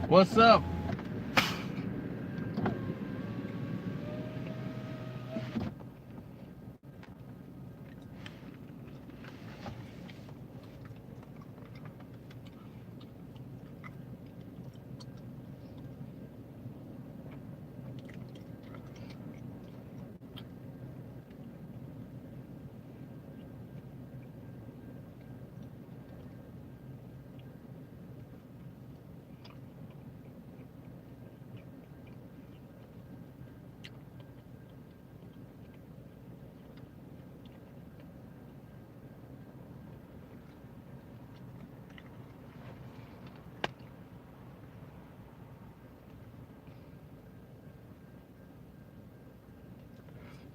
What's up?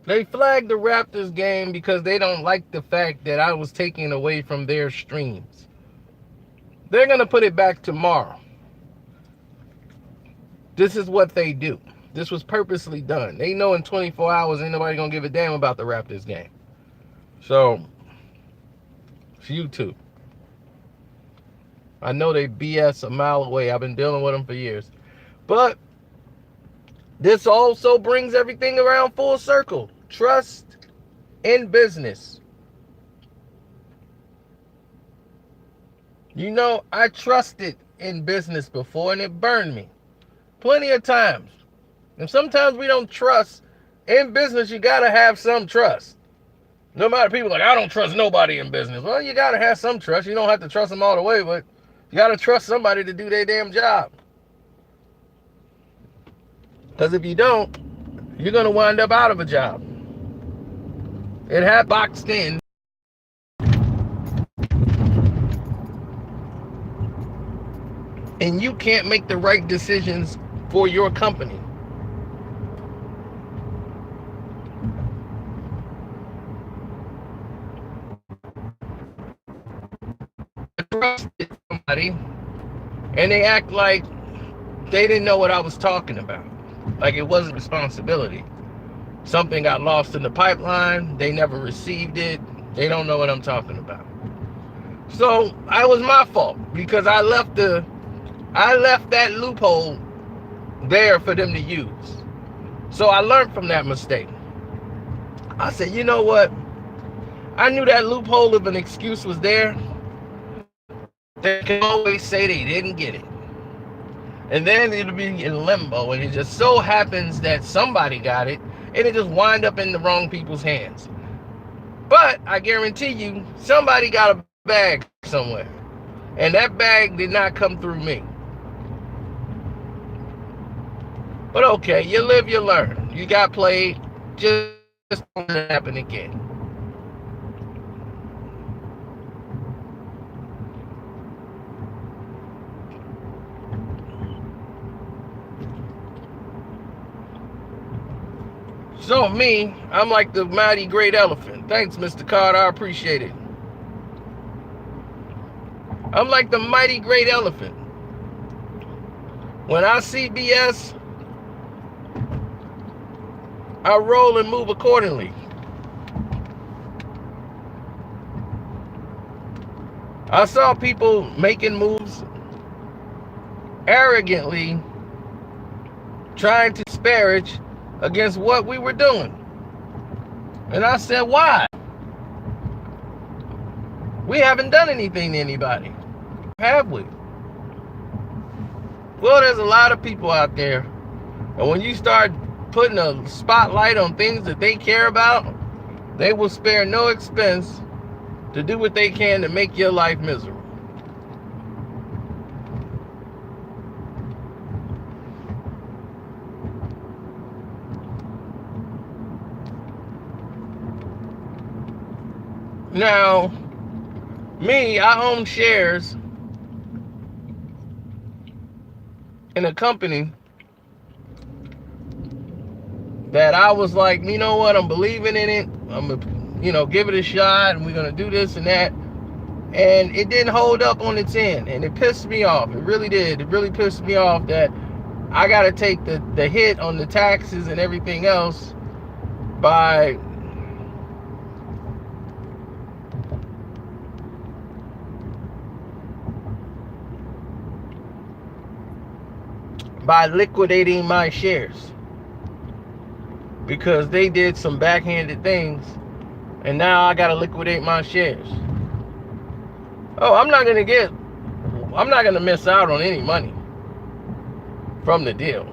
They flagged the Raptors game because they don't like the fact that I was taking away from their streams. They're going to put it back tomorrow. This is what they do. This was purposely done. They know in 24 hours ain't nobody going to give a damn about the Raptors game. So, it's YouTube. I know they BS a mile away. I've been dealing with them for years. But this also brings everything around full circle. Trust in business. You know, I trusted in business before and it burned me. Plenty of times. And sometimes we don't trust. In business, you got to have some trust. No matter people like, I don't trust nobody in business. Well, you got to have some trust. You don't have to trust them all the way, but you got to trust somebody to do their damn job. Because if you don't, you're going to wind up out of a job. It had boxed in. And you can't make the right decisions for your company. I trusted somebody, and they act like they didn't know what I was talking about. Like it wasn't responsibility. Something got lost in the pipeline. They never received it. They don't know what I'm talking about. So it was my fault because I left that loophole there for them to use. So I learned from that mistake. I said, you know what? I knew that loophole of an excuse was there. They can always say they didn't get it. And then it'll be in limbo, and it just so happens that somebody got it, and it just wind up in the wrong people's hands. But I guarantee you, somebody got a bag somewhere, and that bag did not come through me. But okay, you live, you learn. You got played, just don't happen again. So me, I'm like the mighty great elephant. Thanks, Mr. Carter, I appreciate it. I'm like the mighty great elephant. When I see BS, I roll and move accordingly. I saw people making moves arrogantly, trying to disparage against what we were doing. And I said, why? We haven't done anything to anybody, have we? Well, there's a lot of people out there, and when you start putting a spotlight on things that they care about, they will spare no expense to do what they can to make your life miserable. Now, me, I own shares in a company that I was like, you know what, I'm believing in it. I'm gonna, give it a shot, and we're gonna do this and that. And it didn't hold up on its end, and it pissed me off. It really did. It really pissed me off that I gotta take the hit on the taxes and everything else by by liquidating my shares because they did some backhanded things, and now I gotta liquidate my shares. Oh, I'm not gonna miss out on any money from the deal.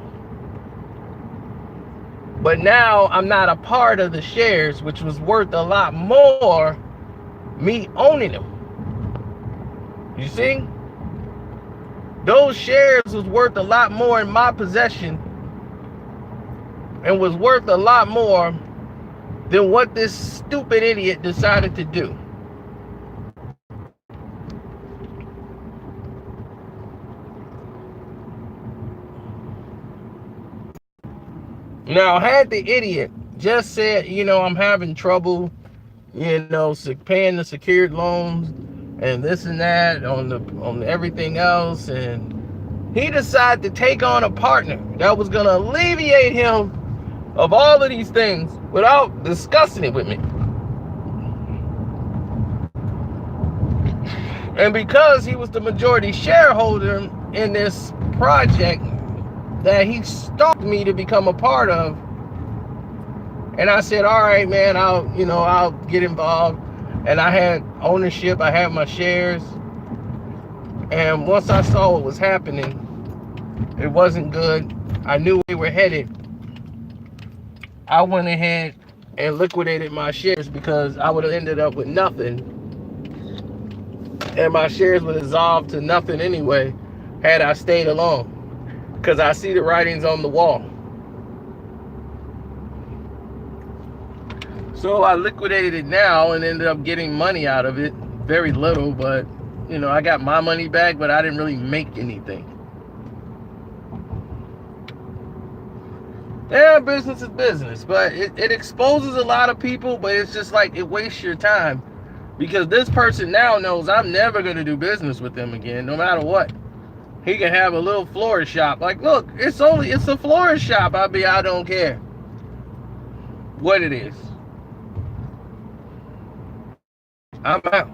But now I'm not a part of the shares, which was worth a lot more me owning them. You see? Those shares was worth a lot more in my possession and was worth a lot more than what this stupid idiot decided to do. Now, had the idiot just said, I'm having trouble, paying the secured loans and this and that on everything else, and he decided to take on a partner that was going to alleviate him of all of these things without discussing it with me. And because he was the majority shareholder in this project that he stalked me to become a part of, and I said, all right, man, I'll get involved. And I had ownership, I had my shares. And once I saw what was happening, it wasn't good. I knew we were headed. I went ahead and liquidated my shares because I would have ended up with nothing. And my shares would dissolve to nothing anyway had I stayed alone. Because I see the writings on the wall. So I liquidated it now and ended up getting money out of it. Very little, but I got my money back, but I didn't really make anything. Yeah, business is business, but it exposes a lot of people, but it's just like it wastes your time. Because this person now knows I'm never going to do business with them again, no matter what. He can have a little florist shop. Like, look, it's a florist shop. I don't care what it is. I'm out.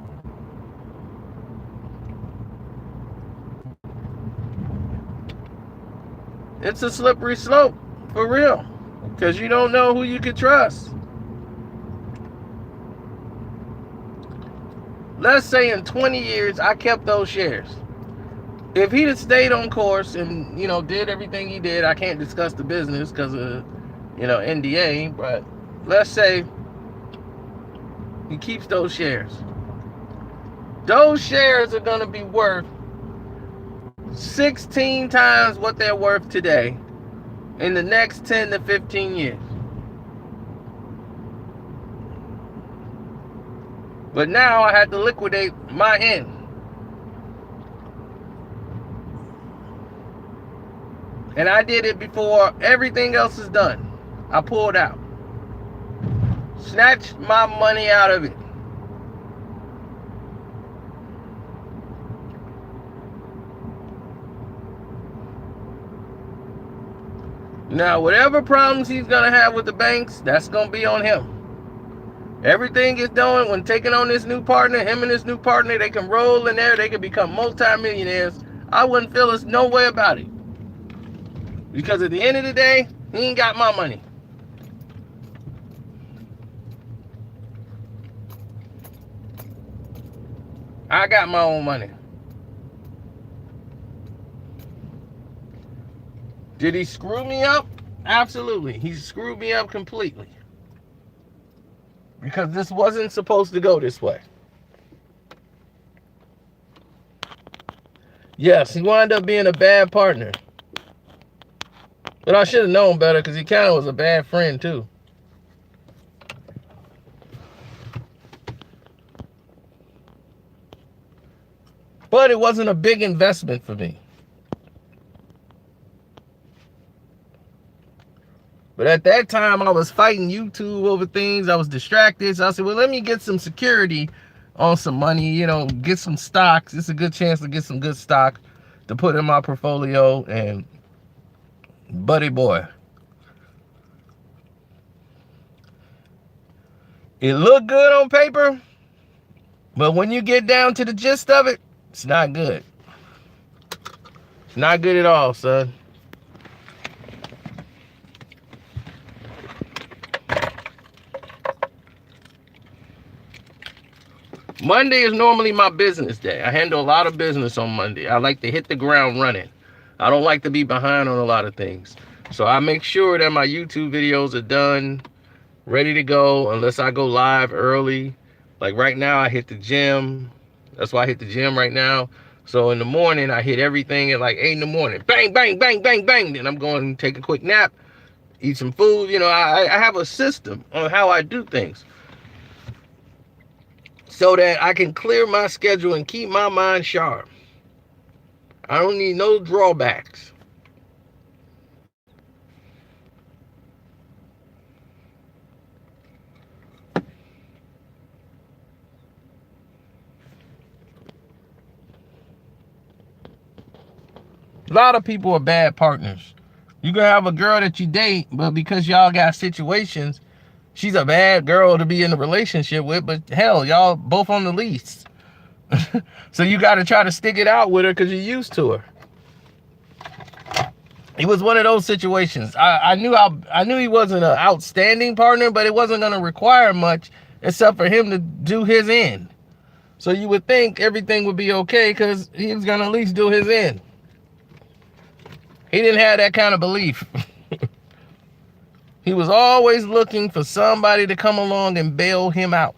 It's a slippery slope, for real. Because you don't know who you can trust. Let's say in 20 years, I kept those shares. If he'd have stayed on course and, did everything he did, I can't discuss the business because of, NDA, but let's say he keeps those shares. Those shares are going to be worth 16 times what they're worth today in the next 10 to 15 years. But now I had to liquidate my end. And I did it before everything else is done. I pulled out. Snatched my money out of it. Now, whatever problems he's going to have with the banks, that's going to be on him. Everything is done when taking on this new partner, him and this new partner, they can roll in there, they can become multi-millionaires. I wouldn't feel there's no way about it. Because at the end of the day, he ain't got my money. I got my own money. Did he screw me up? Absolutely. He screwed me up completely. Because this wasn't supposed to go this way. Yes, he wound up being a bad partner. But I should have known better because he kind of was a bad friend too. But it wasn't a big investment for me. But at that time, I was fighting YouTube over things. I was distracted. So I said, well, let me get some security on some money, get some stocks. It's a good chance to get some good stock to put in my portfolio. And buddy boy, it looked good on paper, but when you get down to the gist of it, it's not good. It's not good at all, son. Monday is normally my business day. I handle a lot of business on Monday. I like to hit the ground running. I don't like to be behind on a lot of things. So I make sure that my YouTube videos are done, ready to go, unless I go live early. Like right now, I hit the gym. That's why I hit the gym right now. So in the morning, I hit everything at like 8 in the morning. Bang, bang, bang, bang, bang. Then I'm going to take a quick nap, eat some food. You know, I have a system on how I do things so that I can clear my schedule and keep my mind sharp. I don't need no drawbacks. A lot of people are bad partners. You can have a girl that you date, but because y'all got situations, she's a bad girl to be in a relationship with, but hell, y'all both on the lease. So you got to try to stick it out with her because you're used to her. It was one of those situations. I knew he wasn't an outstanding partner, but it wasn't going to require much except for him to do his end. So you would think everything would be okay because he was going to at least do his end. He didn't have that kind of belief. He was always looking for somebody to come along and bail him out.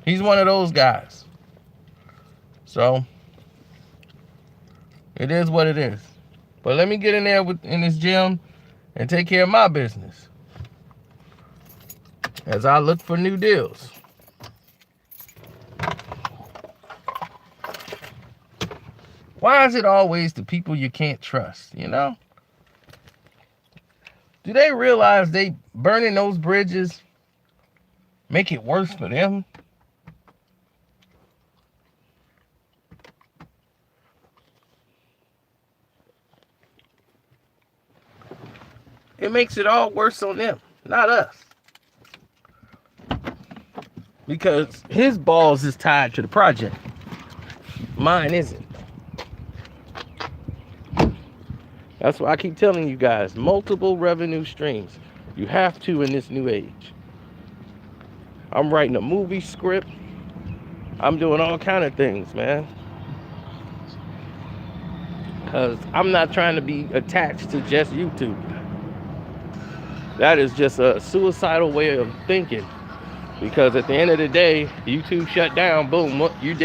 He's one of those guys. So it is what it is. But let me get in there in this gym and take care of my business as I look for new deals. Why is it always the people you can't trust, you know? Do they realize they burning those bridges make it worse for them? It makes it all worse on them, not us. Because his balls is tied to the project. Mine isn't. That's why I keep telling you guys, multiple revenue streams. You have to in this new age. I'm writing a movie script. I'm doing all kind of things, man. Because I'm not trying to be attached to just YouTube. That is just a suicidal way of thinking. Because at the end of the day, YouTube shut down, boom, you did.